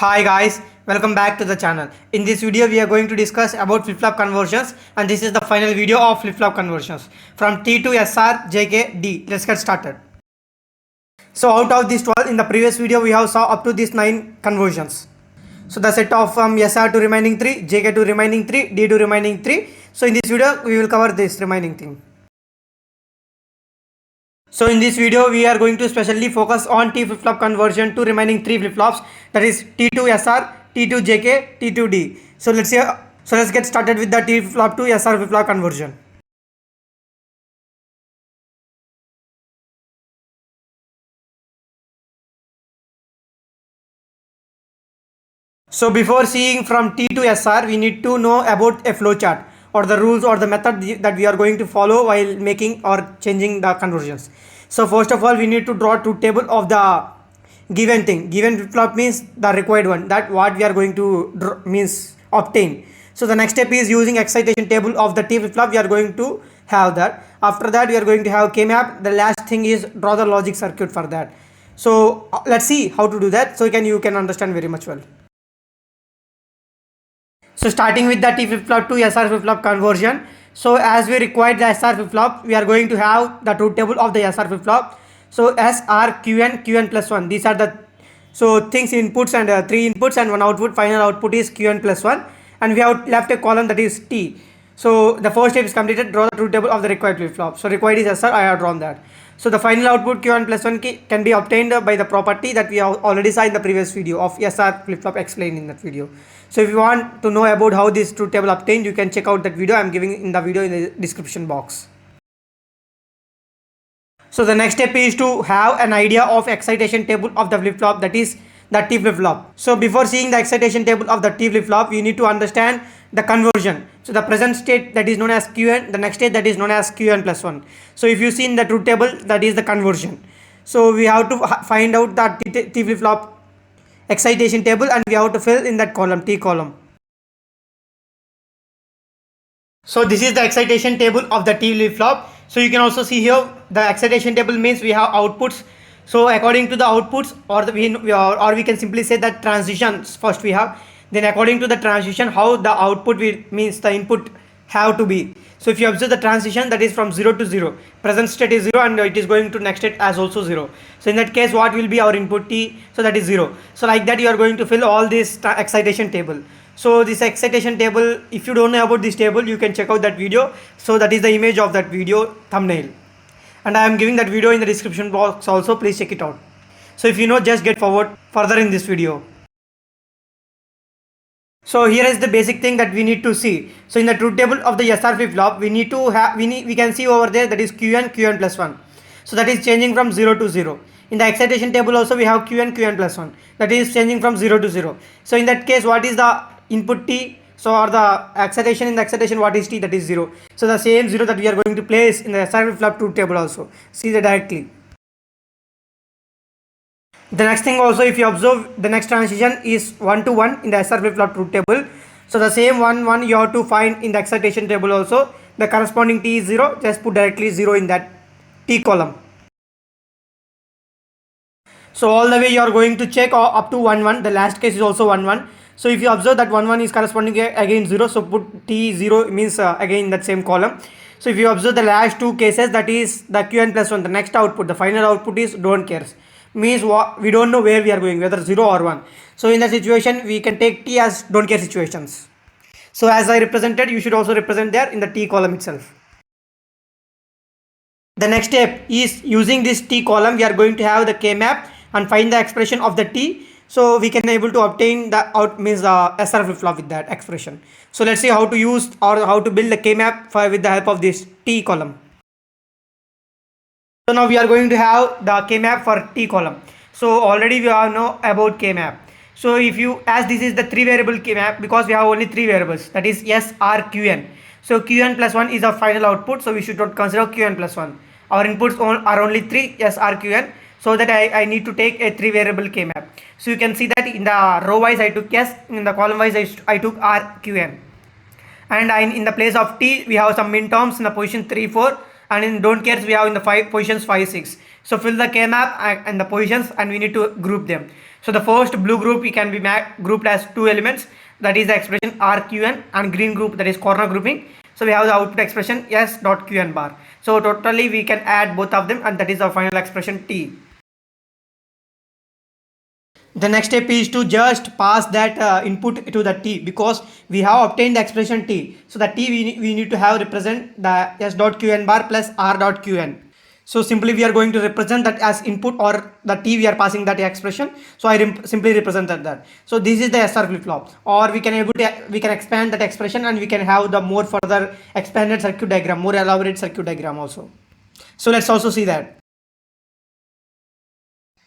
Hi guys, welcome back to the channel. In this video we are going to discuss about flip-flop conversions, and this is the final video of flip-flop conversions from T to SR, JK, D. Let's get started. So out of these 12 in the previous video we have saw up to these 9 conversions. So the set of from SR to remaining 3, JK to remaining 3, D to remaining 3. So in this video we will cover this remaining thing. So in this video we are going to specially focus on T flip-flop conversion to remaining 3 flip-flops, that is T to SR, T to JK, T to D. So let's get started with the T flip-flop to SR flip-flop conversion. So before seeing from T to SR, we need to know about a flowchart or the rules or the method that we are going to follow while making or changing the conversions. So first of all, we need to draw truth table of the given thing. Given flip-flop means the required one, that what we are going to draw, means obtain. So the next step is using excitation table of the T flip-flop. We are going to have that. After that, we are going to have K-map. The last thing is draw the logic circuit for that. So let's see how to do that, so you can understand very much well. So starting with the T flip-flop to SR flip-flop conversion. So as we require the SR flip-flop, we are going to have the truth table of the SR flip-flop. So SR, QN plus 1. These are the things inputs and 3 inputs and 1 output. Final output is QN plus 1. And we have left a column that is T. So the first step is completed. Draw the truth table of the required flip-flop. So required is SR. I have drawn that. So the final output QN plus 1 can be obtained by the property that we have already saw in the previous video of SR flip-flop explained in that video. So if you want to know about how this truth table obtained, you can check out that video. I am giving in the video in the description box. So the next step is to have an idea of excitation table of the flip-flop, that is the T flip-flop. So before seeing the excitation table of the T flip-flop, you need to understand the conversion. So the present state, that is known as QN, the next state, that is known as QN plus 1. So if you see in the truth table, that is the conversion. So we have to find out the T flip-flop excitation table, and we have to fill in that column, T column. So this is the excitation table of the T flip-flop. So you can also see here the excitation table means we have outputs. So according to the outputs, or we can simply say that transitions first we have. Then according to the transition, how the output means the input have to be. So if you observe the transition, that is from 0 to 0. Present state is 0 and it is going to next state as also 0. So in that case, what will be our input T? So that is 0. So like that you are going to fill all this excitation table. So this excitation table, if you don't know about this table, you can check out that video. So that is the image of that video thumbnail. And I am giving that video in the description box also. Please check it out. So if you know, just get forward further in this video. So here is the basic thing that we need to see. So in the truth table of the SR flip-flop, we need to have we can see over there that is QN plus 1. So that is changing from 0 to 0. In the excitation table also we have QN plus 1. That is changing from 0 to 0. So in that case, what is the input T? So or the excitation, in the excitation what is T? That is 0. So the same 0 that we are going to place in the SR flip-flop truth table also. See that directly. The next thing also, if you observe, the next transition is 1 to 1 in the SR flip-flop truth table. So the same 1 you have to find in the excitation table also. The corresponding T is 0. Just put directly 0 in that T column. So all the way you are going to check up to 1 the last case is also 1. So if you observe that 1 is corresponding again 0, so put T 0 means again in that same column. So if you observe the last 2 cases, that is the QN plus 1, the next output, the final output is don't cares. Means we don't know where we are going, whether 0 or 1. So in that situation, we can take T as don't care situations. So as I represented, you should also represent there in the T column itself. The next step is using this T column, we are going to have the K-map and find the expression of the T. So we can able to obtain the SR flip-flop with that expression. So let's see how to use or how to build the K-map with the help of this T column. So now we are going to have the K-map for T column. So already we all know about K-map. So if you, as this is the 3 variable K-map, because we have only 3 variables, that is S, R, QN. So QN plus 1 is our final output. So we should not consider QN plus 1. Our inputs are only 3, S, R, QN. So that I need to take a 3 variable K-map. So you can see that in the row wise I took S, in the column wise I took R, QN. And in the place of T, we have some min terms in the position 3, 4. And in don't cares, we have in the positions 5, 6. So fill the K-map and the positions, and we need to group them. So the first blue group can be grouped as two elements, that is the expression RQN, and green group, that is corner grouping. So we have the output expression S dot QN bar. So totally we can add both of them, and that is our final expression T. The next step is to just pass that input to the T, because we have obtained the expression T. So the T we need to have represent the S dot Qn bar plus R dot Qn. So simply we are going to represent that as input, or the T we are passing that expression. So I simply represented that. So this is the SR flip flop, or we can expand that expression, and we can have the more further expanded circuit diagram, more elaborate circuit diagram also. So let's also see that.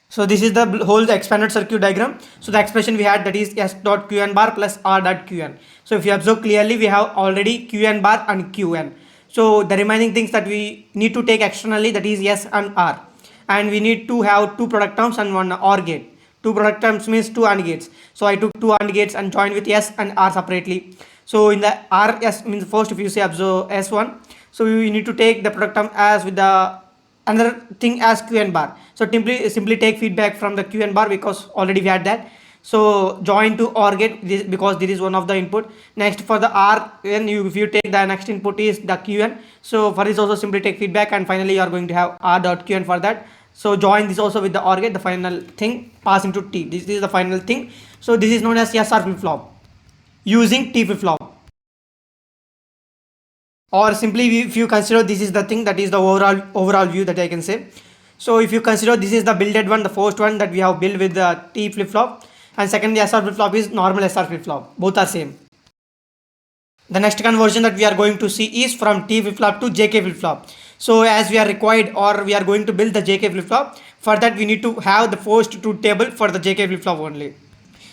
So this is the whole expanded circuit diagram. So the expression we had, that is S dot Qn bar plus R dot Qn. So if you observe clearly, we have already Qn bar and Qn. So the remaining things that we need to take externally, that is S and R. And we need to have two product terms and one OR gate. Two product terms means two AND gates. So I took two AND gates and joined with S and R separately. So in the R, S means first, if you say observe S1, so we need to take the product term as with the another thing as Qn bar. So simply take feedback from the Qn bar, because already we had that. So join to OR gate, because this is one of the input. Next for the R, if you take the next input is the Qn. So for this also simply take feedback, and finally you are going to have R dot Qn for that. So join this also with the OR gate, the final thing pass into T. This is the final thing. So this is known as SR flip flop using T flip flop. Or simply, if you consider this is the thing, that is the overall view that I can say. So if you consider this is the builded one, the first one that we have built with the T flip flop, and second the SR flip flop is normal SR flip flop. Both are same. The next conversion that we are going to see is from T flip flop to JK flip flop. So as we are required, or we are going to build the JK flip flop, for that we need to have the first truth table for the JK flip flop only.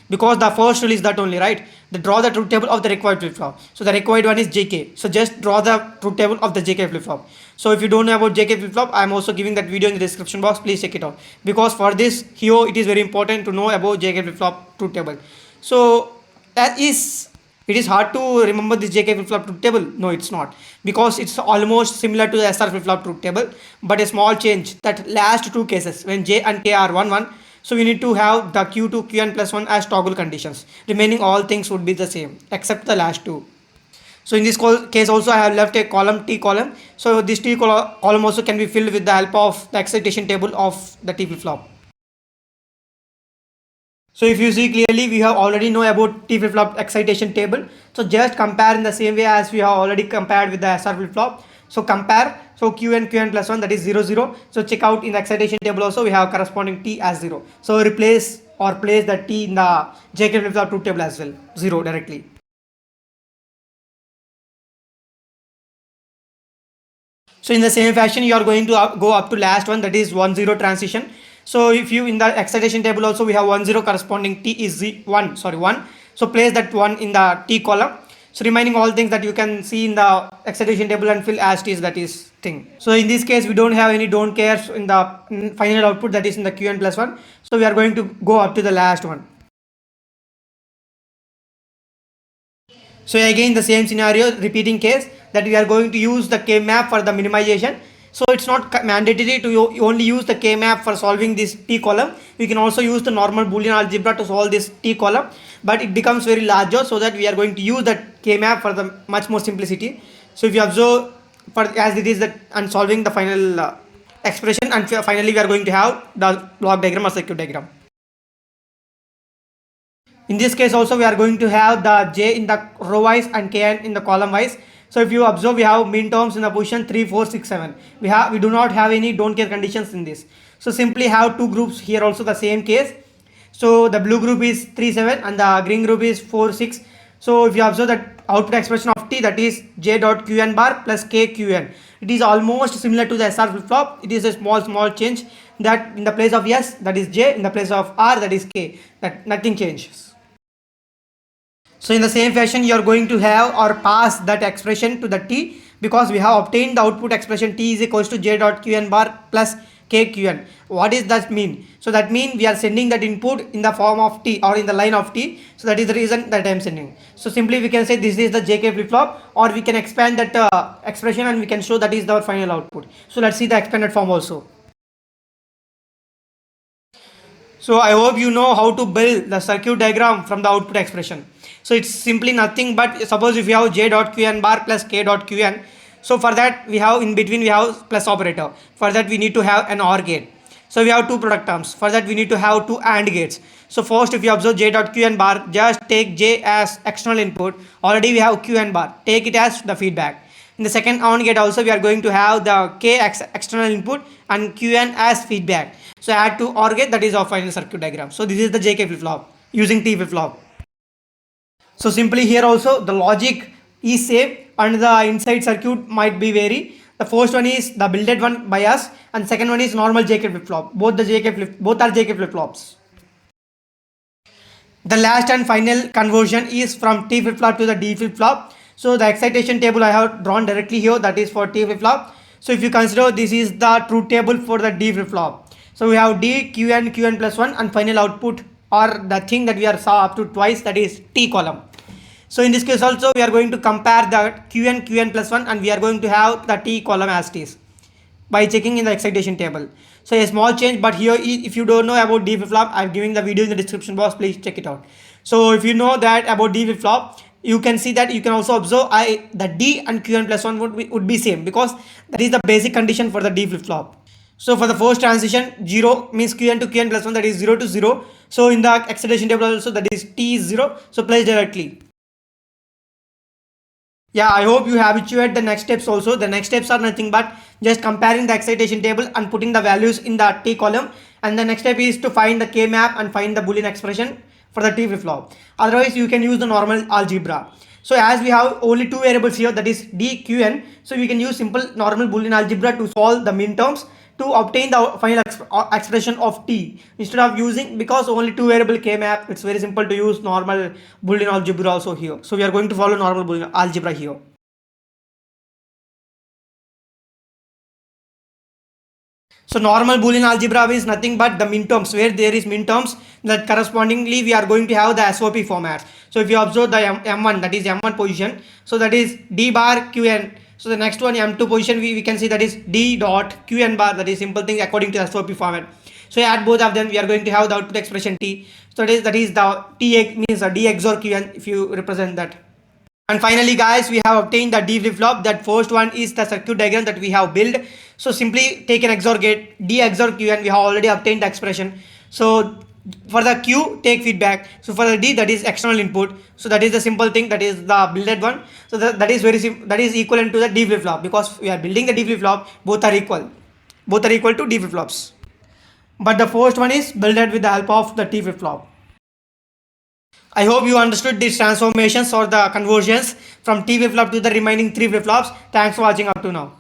Because the first rule is that only, right? Draw the truth table of the required flip flop. So the required one is JK. So just draw the truth table of the JK flip flop. So if you don't know about JK flip flop, I am also giving that video in the description box. Please check it out. Because for this here, it is very important to know about JK flip flop truth table. So it is hard to remember this JK flip flop truth table. No, it's not, because it's almost similar to the SR flip flop truth table, but a small change, that last two cases when J and K are 1 1. So we need to have the Q2 Qn plus 1 as toggle conditions. Remaining all things would be the same except the last two. So in this case also I have left a column, T column. So this T column also can be filled with the help of the excitation table of the T flip flop. So if you see clearly, we have already know about T flip flop excitation table. So just compare in the same way as we have already compared with the SR flip flop. So compare. So Qn plus 1, that is 0 0. So check out in the excitation table also we have corresponding T as 0. So replace or place the T in the JK flip flop truth table as well, 0 directly. So in the same fashion you are going to go up to last one, that is 1 0 transition. So if you in the excitation table also we have 1 0 corresponding T is 1. So place that 1 in the T column. So remaining all things that you can see in the excitation table and fill as is, that is thing. So in this case we don't have any don't cares in the final output, that is in the Qn plus 1. So we are going to go up to the last one. So again the same scenario, repeating case, that we are going to use the K map for the minimization. So it's not mandatory to only use the K map for solving this T column. We can also use the normal Boolean algebra to solve this T column, but it becomes very larger, so that we are going to use that K map for the much more simplicity. So if you observe, for as it is that and solving the final expression, and finally we are going to have the block diagram or circuit diagram. In this case also we are going to have the J in the row wise and Kn in the column wise. So if you observe, we have min terms in the position 3 4 6 7. We do not have any don't care conditions in this. So simply have two groups here also, the same case. So the blue group is 3 7 and the green group is 4 6. So if you observe that output expression of T, that is J dot Qn bar plus K Qn, it is almost similar to the SR flip flop. It is a small change, that in the place of S, that is J, in the place of R, that is K, that nothing changes. So in the same fashion you are going to have or pass that expression to the T, because we have obtained the output expression T is equals to J dot Qn bar plus K Qn. What does that mean? So that means we are sending that input in the form of T or in the line of T. So that is the reason that I am sending. So simply we can say this is the JK flip flop, or we can expand that expression and we can show that is our final output. So let's see the expanded form also. So I hope you know how to build the circuit diagram from the output expression. So it's simply nothing but, suppose if you have j dot qn bar plus k dot qn. So for that we have in between we have plus operator. For that we need to have an OR gate. So we have two product terms. For that we need to have two AND gates. So first, if you observe j dot qn bar, just take j as external input. Already we have qn bar. Take it as the feedback. In the second AND gate also we are going to have the k external input and qn as feedback. So add to OR gate, that is our final circuit diagram. So this is the JK flip flop using T flip flop. So simply here also the logic is same and the inside circuit might be vary. The first one is the builded one by us and second one is normal JK flip flop. Both are JK flip flops. The last and final conversion is from T flip flop to the D flip flop. So the excitation table I have drawn directly here, that is for T flip flop. So if you consider this is the truth table for the D flip flop. So we have D, Qn plus 1 and final output or the thing that we are saw up to twice, that is T column. So in this case also we are going to compare the Qn plus 1 and we are going to have the T column as it is by checking in the excitation table. So a small change, but here if you don't know about D flip flop, I am giving the video in the description box, please check it out. So if you know that about D flip flop, you can see that you can also observe the D and Qn plus 1 would be same because that is the basic condition for the D flip flop. So for the first transition, 0 means Qn to Qn plus 1, that is 0 to 0. So in the excitation table also that is T is 0. So place directly. Yeah, I hope you habituate the next steps also. The next steps are nothing but just comparing the excitation table and putting the values in the T column. And the next step is to find the K map and find the Boolean expression for the T flip flop. Otherwise, you can use the normal algebra. So as we have only two variables here, that is D, Qn. So we can use simple normal Boolean algebra to solve the minterms to obtain the final expression of T. Instead of using, because only two variable K map, it's very simple to use normal Boolean algebra also here. So we are going to follow normal Boolean algebra here. So normal Boolean algebra is nothing but the minterms, where there is minterms, that correspondingly we are going to have the SOP format. So if you observe the M1, that is M1 position, so that is D bar Qn. So the next one M2 position we can see that is D dot Qn bar, that is simple thing according to the SOP format. So add both of them, we are going to have the output expression T. So that is the T means the D XOR Qn if you represent that. And finally guys, we have obtained the D flip flop. That first one is the circuit diagram that we have built. So simply take an XOR gate, D XOR Q, and we have already obtained the expression. So for the Q, take feedback. So for the D, that is external input. So that is the simple thing, that is the builded one. So that is very simple, that is equivalent to the D flip flop, because we are building the D flip flop, both are equal. Both are equal to D flip flops. But the first one is builded with the help of the T flip flop. I hope you understood these transformations or the conversions from T flip flop to the remaining three flip flops. Thanks for watching up to now.